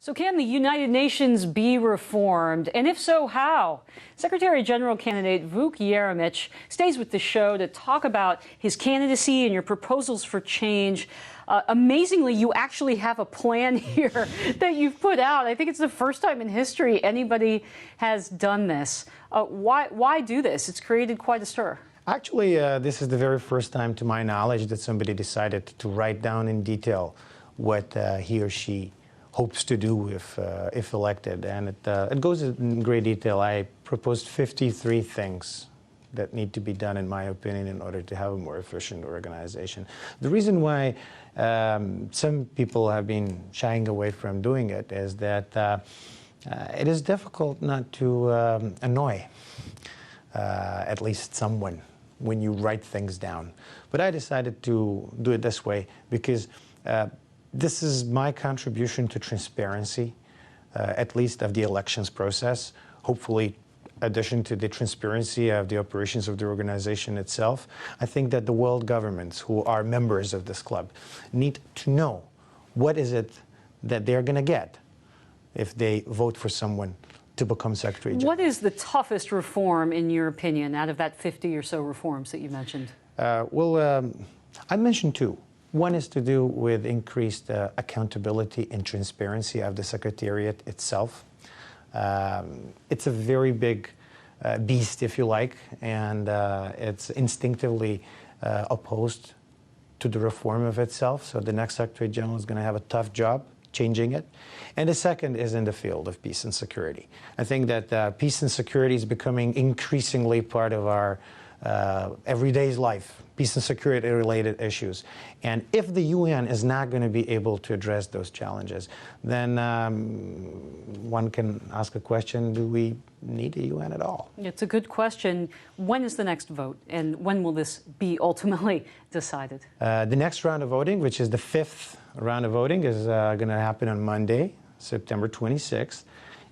So can the United Nations be reformed? And if so, how? Secretary General candidate Vuk Jeremic stays with the show to talk about his candidacy and your proposals for change. Amazingly, you actually have a plan here that you've put out. I think it's the first time in history anybody has done this. Why do this? It's created quite a stir. Actually, this is the very first time, to my knowledge, that somebody decided to write down in detail what he or she hopes to do if elected, and it goes in great detail. I proposed 53 things that need to be done, in my opinion, in order to have a more efficient organization. The reason why some people have been shying away from doing it is that it is difficult not to annoy at least someone when you write things down. But I decided to do it this way because this is my contribution to transparency, at least of the elections process, hopefully addition to the transparency of the operations of the organization itself. I think that the world governments who are members of this club need to know what is it that they're going to get if they vote for someone to become Secretary General. What is the toughest reform, in your opinion, out of that 50 or so reforms that you mentioned? I mentioned two. One is to do with increased accountability and transparency of the Secretariat itself. It's a very big beast, if you like, and it's instinctively opposed to the reform of itself. So the next Secretary General is going to have a tough job changing it. And the second is in the field of peace and security. I think that peace and security is becoming increasingly part of our everyday's life, peace and security related issues. And if the UN is not going to be able to address those challenges, then one can ask a question, do we need a UN at all? It's a good question. When is the next vote, and when will this be ultimately decided? The next round of voting, which is the 5th round of voting, is going to happen on Monday, September 26th.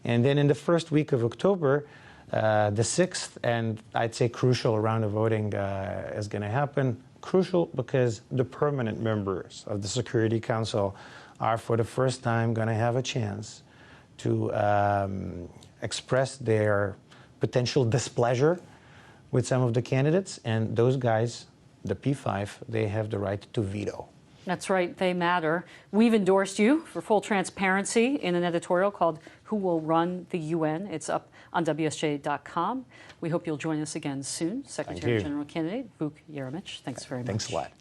And then in the first week of October, the 6th, and I'd say crucial round of voting is going to happen. Crucial because the permanent members of the Security Council are for the first time going to have a chance to express their potential displeasure with some of the candidates, and those guys, the P5, they have the right to veto. That's right, they matter. We've endorsed you for full transparency in an editorial called Who Will Run the UN? It's up on WSJ.com. We hope you'll join us again soon. Secretary General candidate Vuk Jeremic, thanks very much. Thanks a lot.